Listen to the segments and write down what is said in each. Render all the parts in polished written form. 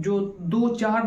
2-4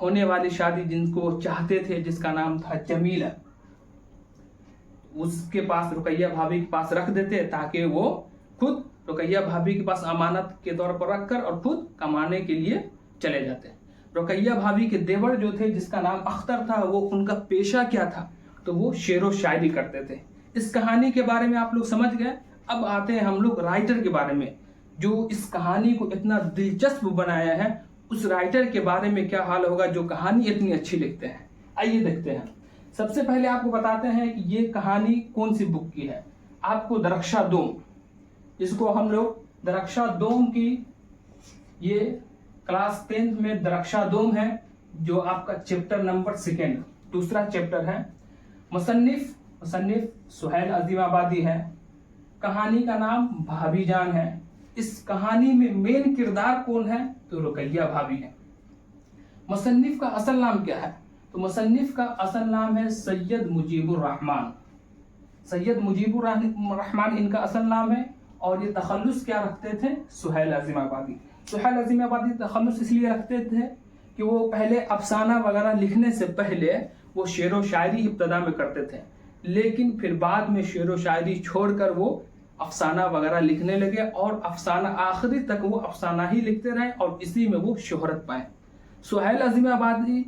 ہونے والی شادی جن کو وہ چاہتے تھے، جس کا نام تھا جمیلہ، اس کے پاس رقیہ بھابھی کے پاس رکھ دیتے تاکہ وہ خود رقیہ بھابھی کے پاس امانت کے طور پر رکھ کر اور خود کمانے کے لیے چلے جاتے. رقیہ بھابھی کے دیور جو تھے جس کا نام اختر تھا، وہ ان کا پیشہ کیا تھا؟ تو وہ شعر و شاعری کرتے تھے. اس کہانی کے بارے میں آپ لوگ سمجھ گئے. اب آتے ہیں ہم لوگ رائٹر کے بارے میں، جو اس کہانی کو اتنا دلچسپ بنایا ہے. اس رائٹر کے بارے میں کیا حال ہوگا جو کہانی اتنی اچھی لکھتے ہیں. آئیے دیکھتے ہیں. سب سے پہلے آپ کو بتاتے ہیں کہ یہ کہانی کون سی بک کی ہے. آپ کو درخشاں دوم، جس کو ہم لوگ درخشاں دوم کی، یہ کلاس 10 میں درخشاں دوم ہے، جو آپ کا چیپٹر نمبر 2 دوسرا چیپٹر ہے. مصنف سہیل عظیم آبادی ہے. کہانی کا نام بھابھی جان ہے. اس کہانی میں مین کردار کون ہے؟ تو رقیہ بھابھی ہے. مصنف کا اصل نام کیا ہے؟ تو مصنف کا اصل نام ہے سید مجیب الرحمن. سید مجیب الرحمن ان کا اصل نام ہے. اور یہ تخلص کیا رکھتے تھے؟ سہیل عظیم آبادی. سہیل عظیم آبادی تخلص اس لیے رکھتے تھے کہ وہ پہلے افسانہ وغیرہ لکھنے سے پہلے وہ شعر و شاعری ابتدا میں کرتے تھے، لیکن پھر بعد میں شعر و شاعری چھوڑ کر وہ افسانہ وغیرہ لکھنے لگے، اور افسانہ آخری تک وہ افسانہ ہی لکھتے رہے اور اسی میں وہ شہرت پائے. سہیل عظیم آبادی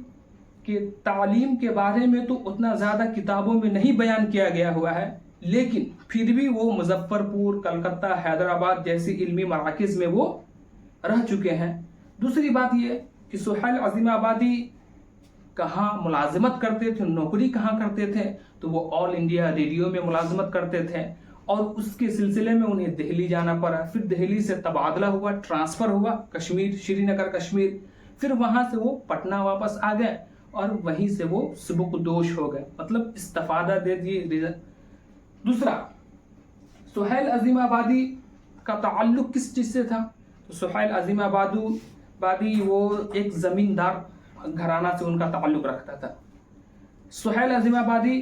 کی تعلیم کے بارے میں تو اتنا زیادہ کتابوں میں نہیں بیان کیا گیا ہوا ہے، لیکن پھر بھی وہ مظفر پور، کلکتہ، حیدرآباد جیسی علمی مراکز میں وہ رہ چکے ہیں. دوسری بات یہ کہ سہیل عظیم آبادی کہاں ملازمت کرتے تھے، نوکری کہاں کرتے تھے؟ تو وہ آل انڈیا ریڈیو میں ملازمت کرتے تھے، اور اس کے سلسلے میں انہیں دہلی جانا پڑا. پھر دہلی سے تبادلہ ہوا، ٹرانسفر ہوا کشمیر، شری نگر کشمیر. پھر وہاں سے وہ پٹنہ واپس آ گئے اور وہیں سے وہ سبکدوش ہو گئے، مطلب استفادہ دے دیے. دوسرا، سہیل عظیم آبادی کا تعلق کس چیز سے تھا؟ تو سہیل عظیم آبادی وہ ایک زمیندار گھرانہ سے ان کا تعلق رکھتا تھا. سہیل عظیم آبادی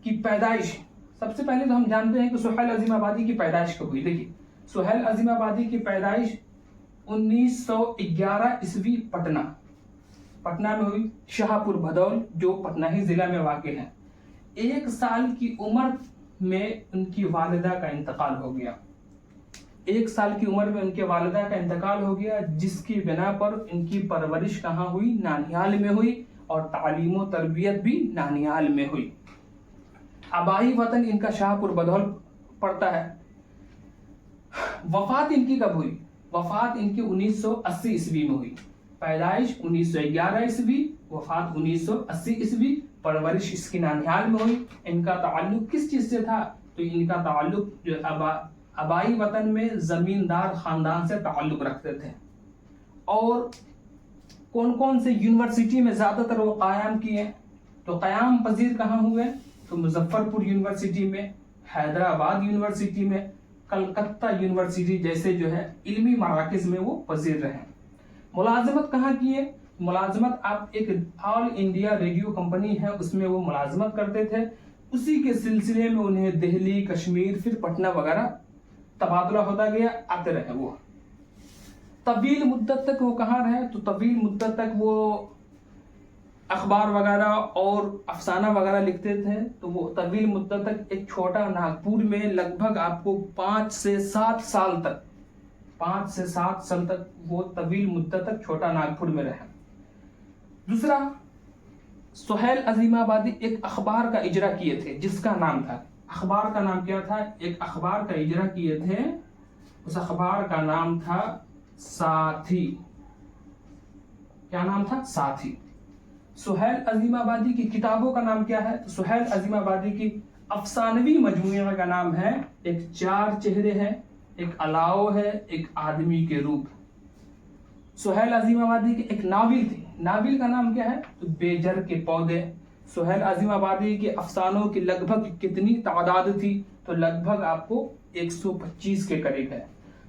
کی پیدائش، سب سے پہلے تو ہم جانتے ہیں کہ سہیل عظیم آبادی کی پیدائش کب ہوئی. دیکھیے، سہیل عظیم آبادی کی پیدائش 1911 عیسوی پٹنہ میں ہوئی. شاہ پور بھدول جو پٹنہ ہی ضلع میں واقع ہے. 1 سال کی عمر میں ان کی والدہ کا انتقال ہو گیا. 1 سال کی عمر میں ان کے والدہ کا انتقال ہو گیا، جس کی بنا پر ان کی پرورش کہاں ہوئی؟ نانیال میں ہوئی، اور تعلیم و تربیت بھی نانیال میں ہوئی. آبائی وطن ان کا شاہ پور بھدول پڑتا ہے. وفات ان کی کب ہوئی؟ وفات ان کی 1980 عیسوی میں ہوئی. پیدائش 1911 عیسوی، وفات 1980 عیسوی، پرورش اس کی نانیال میں ہوئی. ان کا تعلق کس چیز سے تھا؟ تو ان کا تعلق جو آبائی وطن میں زمیندار خاندان سے تعلق رکھتے تھے. اور کون کون سے یونیورسٹی میں زیادہ تر وہ قیام کیے؟ تو قیام پذیر کہاں ہوئے؟ تو مظفر پور یونیورسٹی میں، حیدرآباد یونیورسٹی میں، کلکتہ یونیورسٹی جیسے جو ہے علمی مراکز میں وہ پذیر رہے. ملازمت کہاں کیے؟ ملازمت آپ ایک آل انڈیا ریڈیو کمپنی ہے، اس میں وہ ملازمت کرتے تھے. اسی کے سلسلے میں انہیں دہلی، کشمیر، پھر پٹنہ وغیرہ تبادلہ ہوتا گیا، آتے رہے. وہ طویل مدت تک وہ کہاں رہے؟ تو طویل مدت تک وہ اخبار وغیرہ اور افسانہ وغیرہ لکھتے تھے. تو وہ طویل مدت تک ایک چھوٹا ناگپور میں لگ بھگ آپ کو 5 سے 7 سال تک وہ طویل مدت تک چھوٹا ناگپور میں رہے. دوسرا، سہیل عظیم آبادی ایک اخبار کا اجرا کیے تھے جس کا نام تھا، اخبار کا نام کیا تھا؟ ایک اخبار کا اجرا کیے تھے، اس اخبار کا نام تھا ساتھی. کیا نام تھا؟ ساتھی. سہیل عظیم آبادی کی کتابوں کا نام کیا ہے؟ تو سہیل عظیم آبادی کی افسانوی مجموعہ کا نام ہے ایک 4 چہرے ہیں، ایک الاؤ ہے، ایک آدمی کے روپ. سہیل عظیم آبادی کی ایک ناول تھی، ناول کا نام کیا ہے؟ تو بیجر کے پودے. سہیل عظیم آبادی کے افسانوں کی لگ بھگ کتنی تعداد تھی؟ تو لگ بھگ آپ کو 125 کے قریب ہے.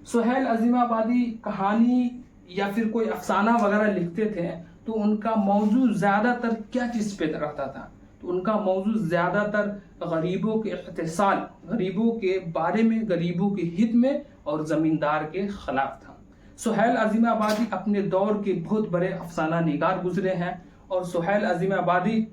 سہیل عظیم آبادی کہانی یا پھر کوئی افسانہ وغیرہ لکھتے تھے تو ان کا موضوع زیادہ تر کیا چیز پہ رہتا تھا؟ تو ان کا موضوع زیادہ تر غریبوں کے اغتسال، غریبوں کے بارے میں، غریبوں کے ہت میں اور زمیندار کے خلاف تھا. سہیل عظیم آبادی اپنے دور کے بہت بڑے افسانہ نگار گزرے ہیں، اور سہیل عظیم آبادی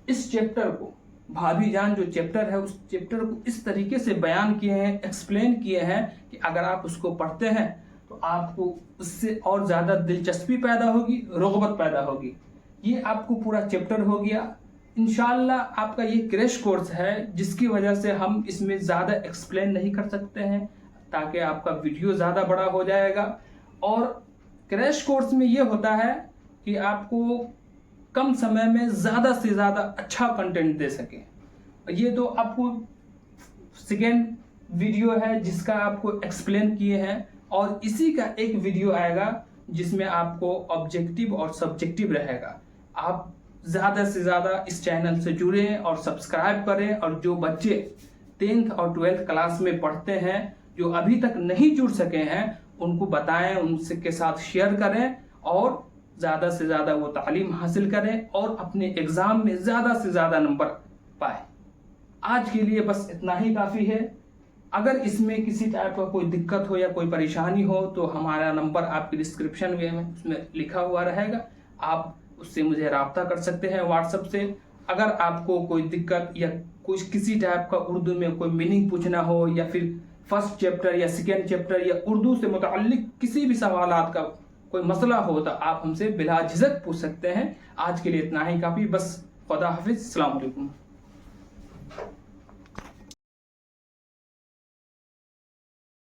اس چیپٹر کو، بھابھی جان جو چیپٹر ہے، اس چیپٹر کو اس طریقے سے بیان کیے ہیں، ایکسپلین کیے ہیں کہ اگر آپ اس کو پڑھتے ہیں تو آپ کو اس سے اور زیادہ دلچسپی پیدا ہوگی، رغبت پیدا ہوگی۔ یہ آپ کو پورا چیپٹر ہو گیا۔ انشاءاللہ آپ کا یہ کریش کورس ہے، جس کی وجہ سے ہم اس میں زیادہ ایکسپلین نہیں کر سکتے ہیں، تاکہ آپ کا ویڈیو زیادہ بڑا ہو جائے گا۔ اور کریش کورس میں یہ ہوتا ہے کہ آپ کو کم سمے میں زیادہ سے زیادہ اچھا کنٹینٹ دے سکیں۔ یہ تو آپ کو سیکنڈ ویڈیو ہے جس کا آپ کو ایکسپلین کیے ہیں، اور اسی کا ایک ویڈیو آئے گا جس میں آپ کو آبجیکٹیو اور سبجیکٹیو رہے گا۔ آپ زیادہ سے زیادہ اس چینل سے جڑیں اور سبسکرائب کریں، اور جو بچے 10th اور 12th کلاس میں پڑھتے ہیں جو ابھی تک نہیں جڑ سکے ہیں، ان کو بتائیں، ان کے ساتھ شیئر کریں، اور زیادہ سے زیادہ وہ تعلیم حاصل کریں اور اپنے ایگزام میں زیادہ سے زیادہ نمبر پائیں۔ آج کے لیے بس اتنا ہی کافی ہے۔ اگر اس میں کسی ٹائپ کا کوئی دقت ہو یا کوئی پریشانی ہو تو ہمارا نمبر آپ کی ڈسکرپشن میں اس میں لکھا ہوا رہے گا، آپ اس سے مجھے رابطہ کر سکتے ہیں واٹس ایپ سے۔ اگر آپ کو کوئی دقت یا کسی ٹائپ کا اردو میں کوئی میننگ پوچھنا ہو، یا پھر فرسٹ چیپٹر یا سیکنڈ چیپٹر یا اردو سے متعلق کسی بھی سوالات کا کوئی مسئلہ ہو تو آپ ہم سے بلا جھجک پوچھ سکتے ہیں۔ آج کے لیے اتنا ہی کافی، بس خدا حافظ، السلام علیکم۔